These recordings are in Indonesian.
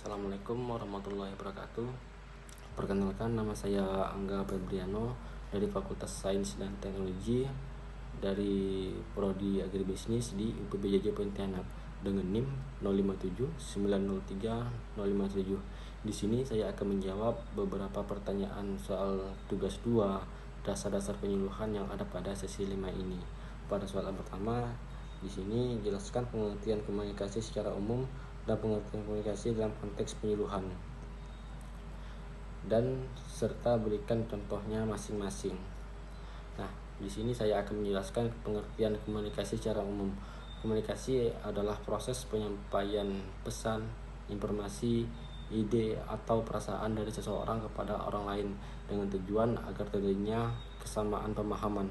Assalamualaikum warahmatullahi wabarakatuh. Perkenalkan, nama saya Angga Febriano dari Fakultas Sains dan Teknologi dari Prodi Agribisnis di UPBJJ Pontianak dengan NIM 057903 Di sini saya akan menjawab beberapa pertanyaan soal tugas 2 dasar-dasar penyuluhan yang ada pada sesi 5 ini. Pada soal pertama, di sini jelaskan pengertian komunikasi secara umum dan pengertian komunikasi dalam konteks penyuluhan, dan serta berikan contohnya masing-masing. Nah, di sini saya akan menjelaskan pengertian komunikasi secara umum. Komunikasi adalah proses penyampaian pesan, informasi, ide, atau perasaan dari seseorang kepada orang lain dengan tujuan agar terjadinya kesamaan pemahaman.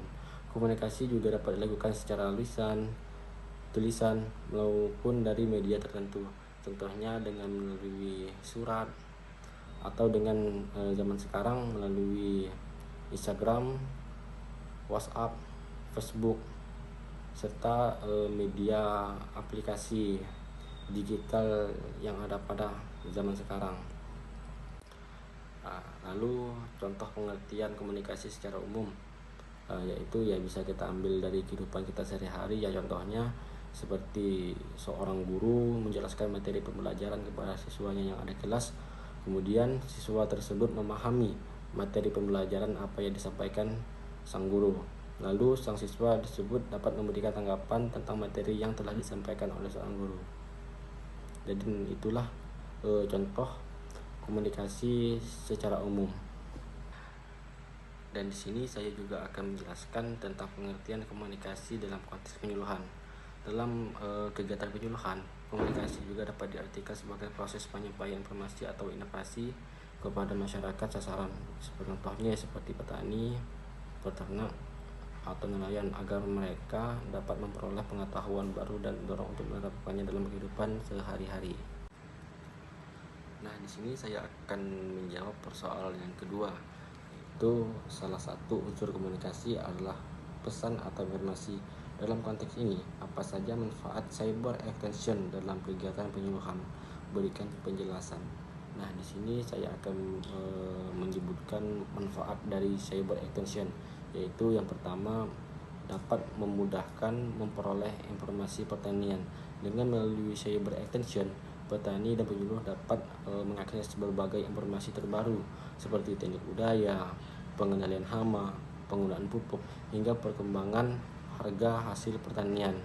Komunikasi juga dapat dilakukan secara lisan, tulisan, maupun dari media tertentu. Contohnya dengan melalui surat, atau dengan zaman sekarang melalui Instagram, WhatsApp, Facebook, serta media aplikasi digital yang ada pada zaman sekarang. Lalu contoh pengertian komunikasi secara umum, yaitu bisa kita ambil dari kehidupan kita sehari-hari, contohnya seperti seorang guru menjelaskan materi pembelajaran kepada siswanya yang ada di kelas, kemudian siswa tersebut memahami materi pembelajaran apa yang disampaikan sang guru, lalu sang siswa tersebut dapat memberikan tanggapan tentang materi yang telah disampaikan oleh seorang guru. Jadi itulah contoh komunikasi secara umum. Dan di sini saya juga akan menjelaskan tentang pengertian komunikasi dalam konteks penyuluhan. Dalam kegiatan penyuluhan, komunikasi juga dapat diartikan sebagai proses penyampaian informasi atau inovasi kepada masyarakat sasaran. Contohnya seperti petani, peternak, atau nelayan, agar mereka dapat memperoleh pengetahuan baru dan dorong untuk menerapkannya dalam kehidupan sehari-hari. Nah, di sini saya akan menjawab persoalan yang kedua. Itu salah satu unsur komunikasi adalah pesan atau informasi. Dalam konteks ini, apa saja manfaat cyber extension dalam kegiatan penyuluhan? Berikan penjelasan. Nah, di sini saya akan menyebutkan manfaat dari cyber extension, yaitu yang pertama, dapat memudahkan memperoleh informasi pertanian. Dengan melalui cyber extension, petani dan penyuluh dapat mengakses berbagai informasi terbaru seperti teknik budaya, pengendalian hama, penggunaan pupuk, hingga perkembangan harga hasil pertanian.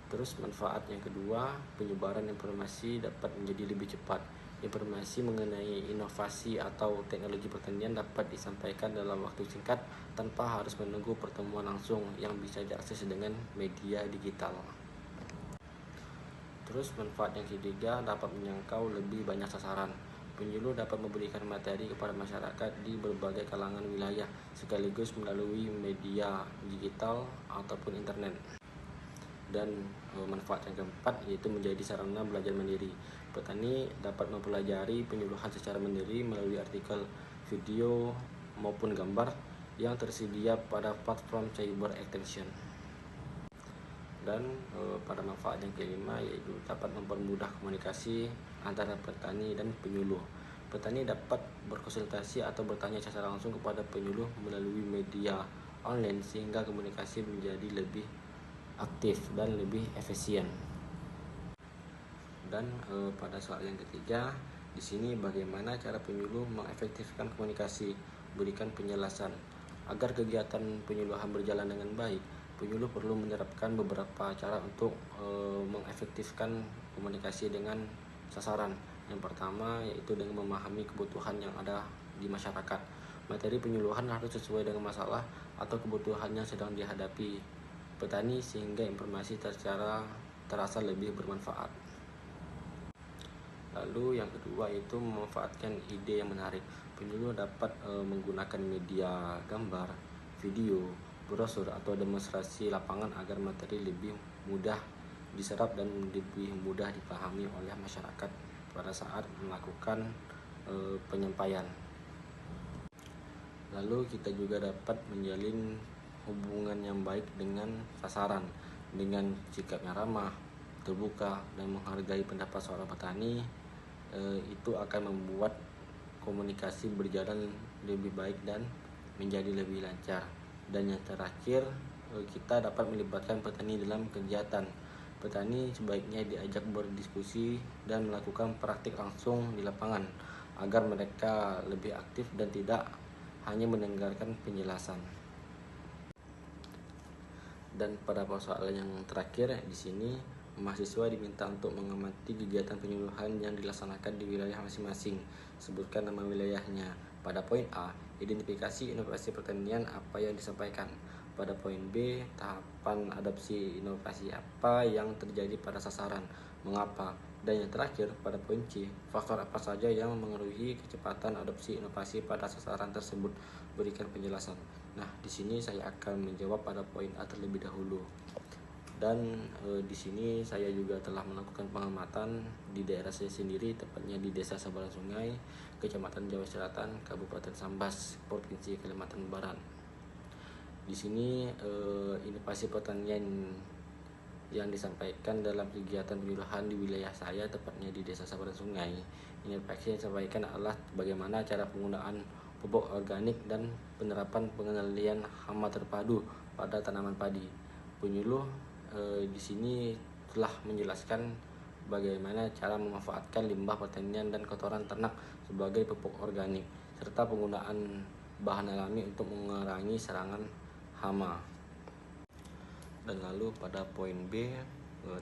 Terus manfaat yang kedua, penyebaran informasi dapat menjadi lebih cepat. Informasi mengenai inovasi atau teknologi pertanian dapat disampaikan dalam waktu singkat tanpa harus menunggu pertemuan langsung yang bisa diakses dengan media digital. Terus manfaat yang ketiga, dapat menjangkau lebih banyak sasaran. Penyuluh dapat memberikan materi kepada masyarakat di berbagai kalangan wilayah sekaligus melalui media digital ataupun internet. Dan manfaat yang keempat, yaitu menjadi sarana belajar mandiri. Petani dapat mempelajari penyuluhan secara mandiri melalui artikel, video, maupun gambar yang tersedia pada platform cyber extension. Dan pada manfaat yang kelima, yaitu dapat mempermudah komunikasi antara petani dan penyuluh. Petani dapat berkonsultasi atau bertanya secara langsung kepada penyuluh melalui media online sehingga komunikasi menjadi lebih aktif dan lebih efisien. Dan pada soal yang ketiga, di sini bagaimana cara penyuluh mengefektifkan komunikasi? Berikan penjelasan. Agar kegiatan penyuluhan berjalan dengan baik, penyuluh perlu menerapkan beberapa cara untuk mengefektifkan komunikasi dengan sasaran. Yang pertama, yaitu dengan memahami kebutuhan yang ada di masyarakat. Materi penyuluhan harus sesuai dengan masalah atau kebutuhan yang sedang dihadapi petani sehingga informasi terasa lebih bermanfaat. Lalu yang kedua, yaitu memanfaatkan ide yang menarik. Penyuluh dapat menggunakan media gambar, video, brosur, atau demonstrasi lapangan agar materi lebih mudah diserap dan lebih mudah dipahami oleh masyarakat pada saat melakukan penyampaian. Lalu kita juga dapat menjalin hubungan yang baik dengan sasaran dengan sikap yang ramah, terbuka, dan menghargai pendapat seorang petani, itu akan membuat komunikasi berjalan lebih baik dan menjadi lebih lancar. Dan yang terakhir, kita dapat melibatkan petani dalam kegiatan. Petani sebaiknya diajak berdiskusi dan melakukan praktik langsung di lapangan agar mereka lebih aktif dan tidak hanya mendengarkan penjelasan. Dan pada persoalan yang terakhir di sini, mahasiswa diminta untuk mengamati kegiatan penyuluhan yang dilaksanakan di wilayah masing-masing. Sebutkan nama wilayahnya. Pada poin A, identifikasi inovasi pertanian apa yang disampaikan. Pada poin B, tahapan adopsi inovasi apa yang terjadi pada sasaran, mengapa. Dan yang terakhir, pada poin C, faktor apa saja yang mempengaruhi kecepatan adopsi inovasi pada sasaran tersebut. Berikan penjelasan. Nah, di sini saya akan menjawab pada poin A terlebih dahulu. Dan di sini saya juga telah melakukan pengamatan di daerah saya sendiri, tepatnya di Desa Sabaran Sungai, Kecamatan Jawa Selatan, Kabupaten Sambas, Provinsi Kalimantan Barat. Di sini inovasi pertanian yang disampaikan dalam kegiatan penyuluhan di wilayah saya, tepatnya di Desa Sabaran Sungai. Inovasi yang disampaikan adalah bagaimana cara penggunaan pupuk organik dan penerapan pengendalian hama terpadu pada tanaman padi. Penyuluh di sini telah menjelaskan bagaimana cara memanfaatkan limbah pertanian dan kotoran ternak sebagai pupuk organik, serta penggunaan bahan alami untuk mengurangi serangan hama. Dan lalu pada poin B,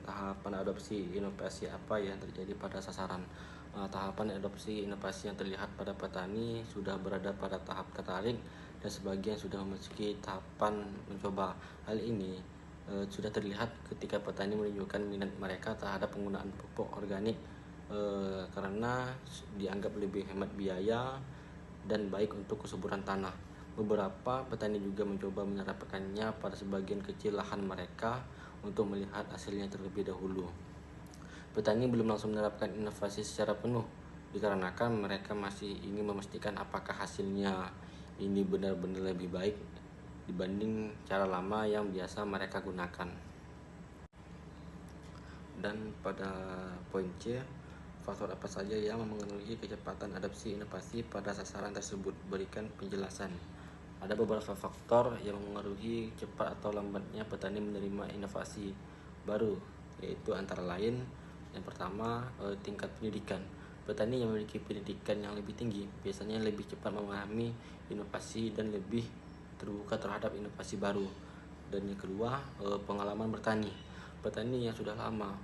tahapan adopsi inovasi apa yang terjadi pada sasaran. Tahapan adopsi inovasi yang terlihat pada petani sudah berada pada tahap tertarik dan sebagian sudah memasuki tahapan mencoba. Hal ini sudah terlihat ketika petani menunjukkan minat mereka terhadap penggunaan pupuk organik karena dianggap lebih hemat biaya dan baik untuk kesuburan tanah. Beberapa petani juga mencoba menerapkannya pada sebagian kecil lahan mereka untuk melihat hasilnya terlebih dahulu. Petani belum langsung menerapkan inovasi secara penuh dikarenakan mereka masih ingin memastikan apakah hasilnya ini benar-benar lebih baik dibanding cara lama yang biasa mereka gunakan. Dan pada poin C, faktor apa saja yang mempengaruhi kecepatan adopsi inovasi pada sasaran tersebut. Berikan penjelasan. Ada beberapa faktor yang mempengaruhi cepat atau lambatnya petani menerima inovasi baru, yaitu antara lain yang pertama, tingkat pendidikan. Petani yang memiliki pendidikan yang lebih tinggi biasanya lebih cepat memahami inovasi dan lebih terbuka terhadap inovasi baru. Dan yang kedua, pengalaman bertani. Petani yang sudah lama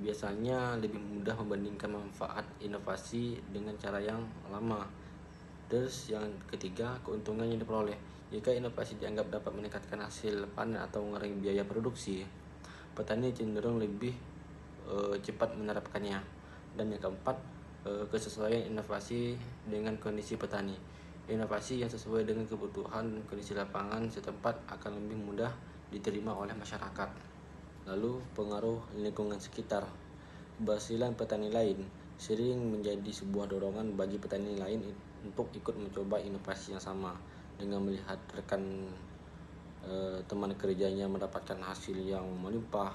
biasanya lebih mudah membandingkan manfaat inovasi dengan cara yang lama. Terus yang ketiga, keuntungan yang diperoleh. Jika inovasi dianggap dapat meningkatkan hasil panen atau mengurangi biaya produksi, petani cenderung lebih cepat menerapkannya. Dan yang keempat, kesesuaian inovasi dengan kondisi petani. Inovasi yang sesuai dengan kebutuhan dan kondisi lapangan setempat akan lebih mudah diterima oleh masyarakat. Lalu pengaruh lingkungan sekitar. Keberhasilan petani lain sering menjadi sebuah dorongan bagi petani lain untuk ikut mencoba inovasi yang sama. Dengan melihat rekan teman kerjanya mendapatkan hasil yang melimpah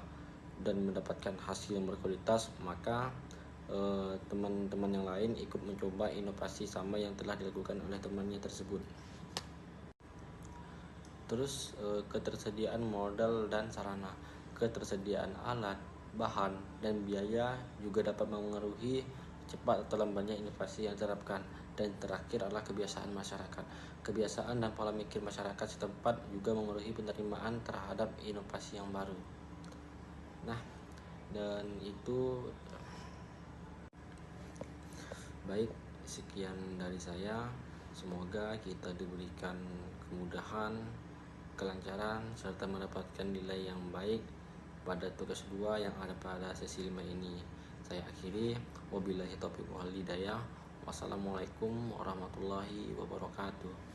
dan mendapatkan hasil yang berkualitas, maka teman-teman yang lain ikut mencoba inovasi sama yang telah dilakukan oleh temannya tersebut. Terus ketersediaan modal dan sarana. Ketersediaan alat, bahan, dan biaya juga dapat mempengaruhi cepat atau lambatnya inovasi yang diterapkan. Dan terakhir adalah kebiasaan masyarakat. Kebiasaan dan pola pikir masyarakat setempat juga mempengaruhi penerimaan terhadap inovasi yang baru. Nah, dan itu baik, sekian dari saya. Semoga kita diberikan kemudahan, kelancaran, serta mendapatkan nilai yang baik pada tugas 2 yang ada pada sesi 5 ini. Saya akhiri, wabillahi taufiq wal hidayah. Wassalamualaikum warahmatullahi wabarakatuh.